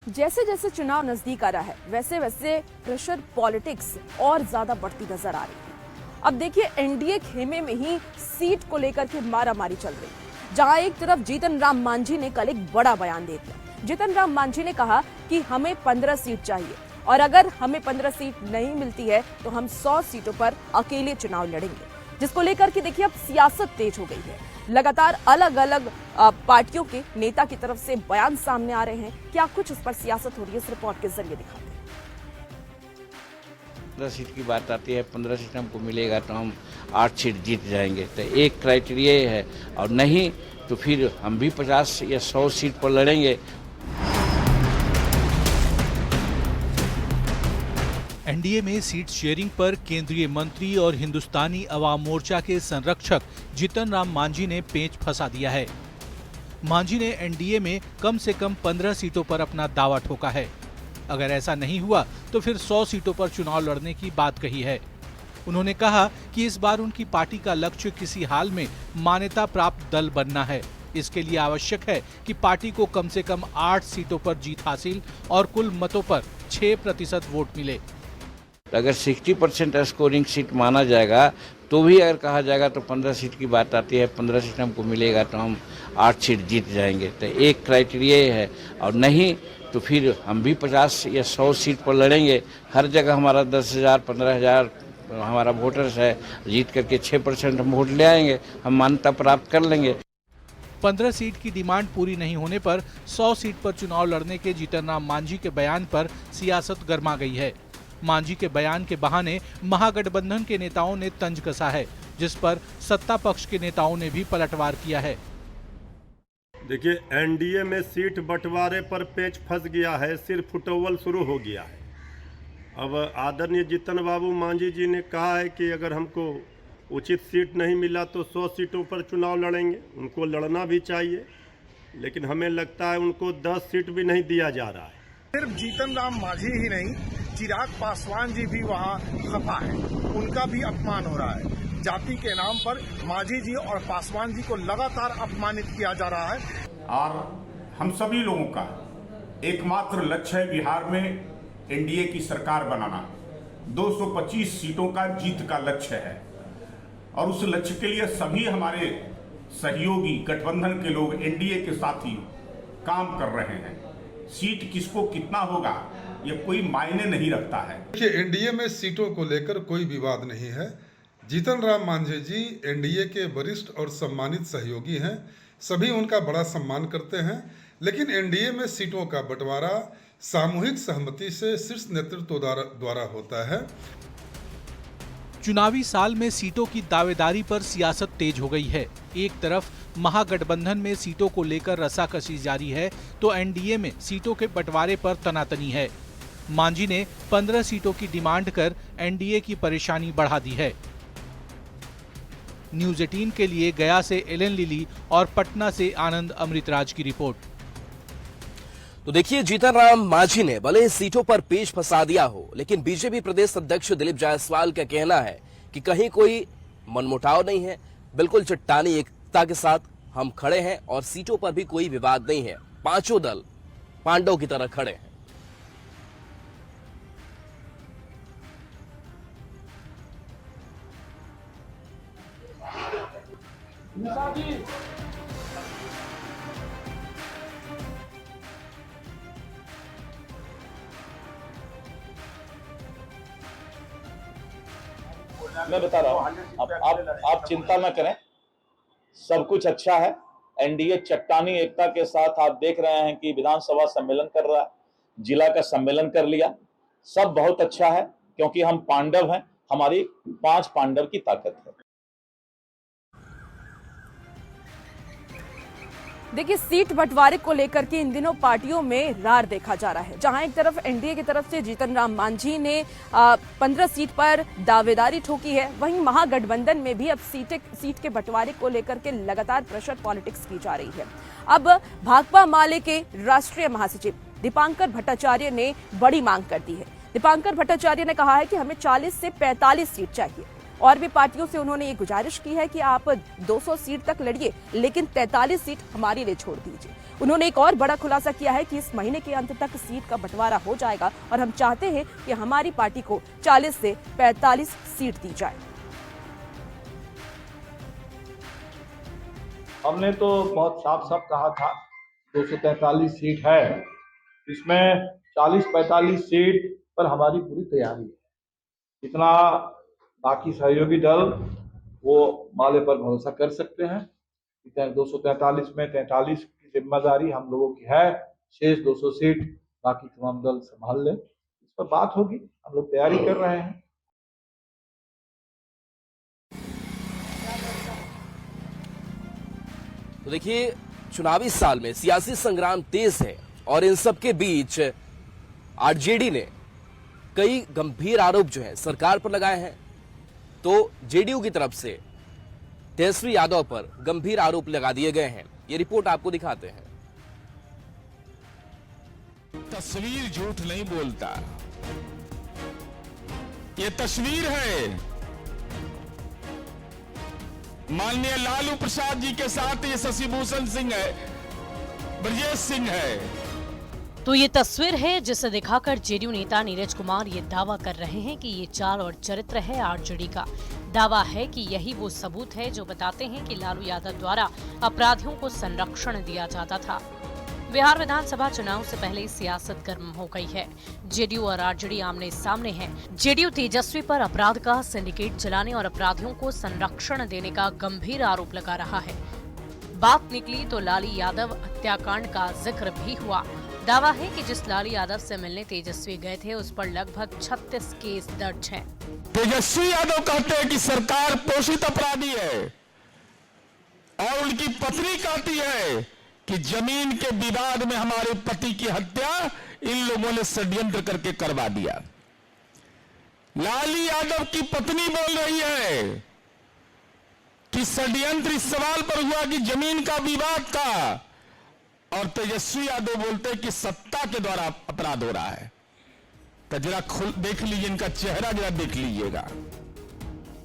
जैसे जैसे चुनाव नजदीक आ रहा है वैसे वैसे प्रेशर पॉलिटिक्स और ज्यादा बढ़ती नजर आ रही है। अब देखिए एनडीए खेमे में ही सीट को लेकर के मारामारी चल रही है, जहां एक तरफ जीतन राम मांझी ने कल एक बड़ा बयान दे दिया। जीतन राम मांझी ने कहा कि हमें 15 सीट चाहिए और अगर हमें 15 सीट नहीं मिलती है तो हम 100 सीटों पर अकेले चुनाव लड़ेंगे, जिसको लेकर के देखिए अब सियासत तेज हो गई है। लगातार अलग अलग पार्टियों के नेता की तरफ से बयान सामने आ रहे हैं। क्या कुछ उस पर सियासत हो रही है, इस रिपोर्ट के जरिए दिखाते हैं। 15 सीट की बात आती है, 15 सीट हमको मिलेगा तो हम 8 सीट जीत जाएंगे, तो एक क्राइटेरिया ये है, और नहीं तो फिर हम भी 50 या 100 सीट पर लड़ेंगे। एनडीए में सीट शेयरिंग पर केंद्रीय मंत्री और हिंदुस्तानी अवाम मोर्चा के संरक्षक जीतन राम मांझी ने पेंच फंसा दिया है। मांझी ने एनडीए में कम से कम 15 सीटों पर अपना दावा ठोका है। अगर ऐसा नहीं हुआ तो फिर 100 सीटों पर चुनाव लड़ने की बात कही है। उन्होंने कहा कि इस बार उनकी पार्टी का लक्ष्य किसी हाल में मान्यता प्राप्त दल बनना है। इसके लिए आवश्यक है कि पार्टी को कम से कम 8 सीटों पर जीत हासिल और कुल मतों पर 6% वोट मिले। अगर 60% स्कोरिंग सीट माना जाएगा तो भी अगर कहा जाएगा तो 15 सीट की बात आती है, 15 सीट हमको मिलेगा तो हम 8 सीट जीत जाएंगे, तो एक क्राइटेरिया ये है, और नहीं तो फिर हम भी 50 या 100 सीट पर लड़ेंगे। हर जगह हमारा 10,000 15,000 हमारा वोटर्स है, जीत करके 6% हम वोट ले आएंगे, हम मान्यता प्राप्त कर लेंगे। 15 सीट की डिमांड पूरी नहीं होने पर 100 सीट पर चुनाव लड़ने के जीतन राम मांझी के बयान पर सियासत गर्मा गई है। मांझी के बयान के बहाने महागठबंधन के नेताओं ने तंज कसा है, जिस पर सत्ता पक्ष के नेताओं ने भी पलटवार किया है। देखिए, एनडीए में सीट बंटवारे पर पेच फंस गया है, सिर्फ फुटबॉल शुरू हो गया है। अब आदरणीय जीतन बाबू मांझी जी ने कहा है कि अगर हमको उचित सीट नहीं मिला तो 100 सीटों पर चुनाव लड़ेंगे। उनको लड़ना भी चाहिए, लेकिन हमें लगता है उनको 10 सीट भी नहीं दिया जा रहा है। सिर्फ जीतन राम मांझी ही नहीं, चिराग पासवान जी भी वहाँ खफा है, उनका भी अपमान हो रहा है। जाति के नाम पर मांझी जी और पासवान जी को लगातार अपमानित किया जा रहा है। और हम सभी लोगों का एकमात्र लक्ष्य है बिहार में एनडीए की सरकार बनाना। 225 सीटों का जीत का लक्ष्य है, और उस लक्ष्य के लिए सभी हमारे सहयोगी गठबंधन के लोग, एनडीए के साथी काम कर रहे हैं। सीट किसको कितना होगा ये कोई मायने नहीं रखता है। देखिए, एनडीए में सीटों को लेकर कोई विवाद नहीं है। जीतन राम मांझी जी एनडीए के वरिष्ठ और सम्मानित सहयोगी हैं, सभी उनका बड़ा सम्मान करते हैं, लेकिन एनडीए में सीटों का बंटवारा सामूहिक सहमति से शीर्ष नेतृत्व द्वारा होता है। चुनावी साल में सीटों की दावेदारी पर सियासत तेज हो गई है। एक तरफ महागठबंधन में सीटों को लेकर रसाकसी जारी है, तो एनडीए में सीटों के बंटवारे पर तनातनी है। मांझी ने 15 सीटों की डिमांड कर एनडीए की परेशानी बढ़ा दी है। न्यूज़ 18 के लिए गया से एलन लिली और पटना से आनंद अमृतराज की रिपोर्ट। तो देखिए, जीतन राम मांझी ने भले सीटों पर पेच फंसा दिया हो, लेकिन बीजेपी प्रदेश अध्यक्ष दिलीप जायसवाल का कहना है कि कहीं कोई मनमुटाव नहीं है, बिल्कुल चट्टानी एकता के साथ हम खड़े हैं और सीटों पर भी कोई विवाद नहीं है। पांचों दल पांडव की तरह खड़े हैं। मैं बता रहा हूँ, आप चिंता न करें, सब कुछ अच्छा है। एनडीए चट्टानी एकता के साथ आप देख रहे हैं कि विधानसभा सम्मेलन कर रहा है, जिला का सम्मेलन कर लिया, सब बहुत अच्छा है, क्योंकि हम पांडव हैं, हमारी 5 पांडव की ताकत है। देखिए, सीट बंटवारे को लेकर के इन दिनों पार्टियों में रार देखा जा रहा है, जहां एक तरफ एनडीए की तरफ से जीतन राम मांझी ने 15 सीट पर दावेदारी ठोकी है, वहीं महागठबंधन में भी अब सीट के बंटवारे को लेकर के लगातार प्रेशर पॉलिटिक्स की जा रही है। अब भाकपा माले के राष्ट्रीय महासचिव दीपांकर भट्टाचार्य ने बड़ी मांग कर दी है। दीपांकर भट्टाचार्य ने कहा है कि हमें 40 से 45 सीट चाहिए। और भी पार्टियों से उन्होंने ये गुजारिश की है कि आप 200 सीट तक लड़िए, लेकिन 43 सीट हमारे लिए छोड़ दीजिए। उन्होंने एक और बड़ा खुलासा किया है कि इस महीने के अंत तक सीट का बंटवारा हो जाएगा और हम चाहते हैं कि हमारी पार्टी को 40 से 45 सीट दी जाए। हमने तो बहुत साफ साफ कहा था 243 सीट है, इसमें 40-45 सीट पर हमारी पूरी तैयारी है। जितना बाकी सहयोगी दल वो माले पर भरोसा कर सकते हैं। 243 में 43 की जिम्मेदारी हम लोगों की है, शेष 200 सीट बाकी तमाम दल संभाल ले। इस पर बात होगी, हम लोग तैयारी कर रहे हैं। तो देखिए, चुनावी साल में सियासी संग्राम तेज है और इन सब के बीच आरजेडी ने कई गंभीर आरोप जो है सरकार पर लगाए हैं। तो जेडीयू की तरफ से तेजस्वी यादव पर गंभीर आरोप लगा दिए गए हैं। ये रिपोर्ट आपको दिखाते हैं। तस्वीर झूठ नहीं बोलता, ये तस्वीर है। माननीय लालू प्रसाद जी के साथ ये शशिभूषण सिंह है, ब्रजेश सिंह है। तो ये तस्वीर है जिसे दिखाकर जेडीयू नेता नीरज कुमार ये दावा कर रहे हैं कि ये चाल और चरित्र है आरजेडी का। दावा है कि यही वो सबूत है जो बताते हैं कि लालू यादव द्वारा अपराधियों को संरक्षण दिया जाता था। बिहार विधानसभा चुनाव से पहले सियासत गर्म हो गई है। जेडीयू और आरजेडी आमने सामने हैं। जेडीयू तेजस्वी पर अपराध का सिंडिकेट चलाने और अपराधियों को संरक्षण देने का गंभीर आरोप लगा रहा है। बात निकली तो लालू यादव हत्याकांड का जिक्र भी हुआ। दावा है कि जिस लालू यादव से मिलने तेजस्वी गए थे उस पर लगभग 36 केस दर्ज हैं। तेजस्वी यादव कहते हैं कि सरकार पोषित अपराधी है और उनकी पत्नी कहती है कि जमीन के विवाद में हमारे पति की हत्या इन लोगों ने षड्यंत्र करके करवा दिया। लालू यादव की पत्नी बोल रही है कि षड्यंत्र इस सवाल पर हुआ कि जमीन का विवाद था, और तेजस्वी यादव बोलते हैं कि सत्ता के द्वारा अपराध हो रहा है। तो जरा देख लीजिए, इनका चेहरा जरा देख लीजिएगा।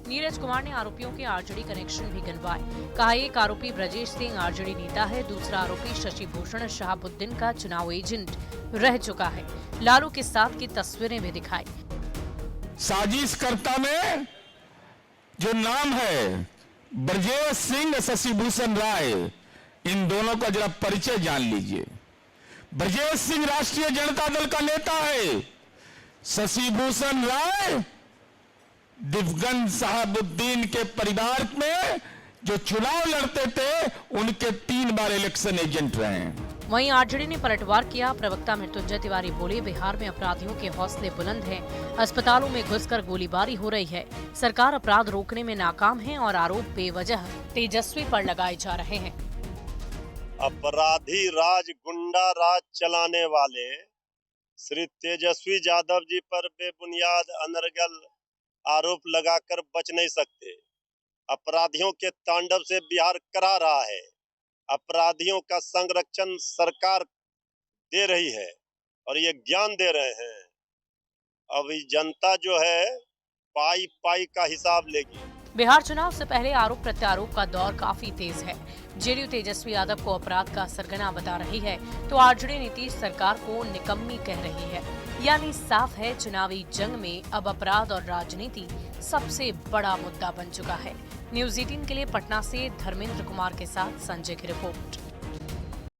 नीरज कुमार ने आरोपियों के आरजेडी कनेक्शन भी गिनवाए। कहा एक आरोपी ब्रजेश सिंह आरजेडी नेता है, दूसरा आरोपी शशिभूषण शहाबुद्दीन का चुनाव एजेंट रह चुका है। लालू के साथ की तस्वीरें भी दिखाई। साजिशकर्ता में जो नाम है ब्रजेश सिंह, शशिभूषण राय, इन दोनों का जरा परिचय जान लीजिए। ब्रजेश सिंह राष्ट्रीय जनता दल का नेता है, शशिभूषण राय दिवगन शहाबुद्दीन के परिवार में जो चुनाव लड़ते थे उनके 3 बार इलेक्शन एजेंट रहे हैं। वहीं आरजेडी ने पलटवार किया। प्रवक्ता मृत्युंजय तिवारी बोले, बिहार में अपराधियों के हौसले बुलंद हैं। अस्पतालों में घुसकर गोलीबारी हो रही है। सरकार अपराध रोकने में नाकाम है और आरोप बेवजह तेजस्वी पर लगाए जा रहे हैं। अपराधी राज, गुंडा राज चलाने वाले श्री तेजस्वी यादव जी पर बेबुनियाद अनर्गल आरोप लगाकर बच नहीं सकते। अपराधियों के तांडव से बिहार करा रहा है। अपराधियों का संरक्षण सरकार दे रही है और ये ज्ञान दे रहे हैं। अभी जनता जो है पाई पाई का हिसाब लेगी। बिहार चुनाव से पहले आरोप प्रत्यारोप का दौर काफी तेज है। जेडीयू तेजस्वी यादव को अपराध का सरगना बता रही है तो आरजेडी नीतीश सरकार को निकम्मी कह रही है। यानी साफ है, चुनावी जंग में अब अपराध और राजनीति सबसे बड़ा मुद्दा बन चुका है। न्यूज़ 18 के लिए पटना से धर्मेंद्र कुमार के साथ संजय की रिपोर्ट।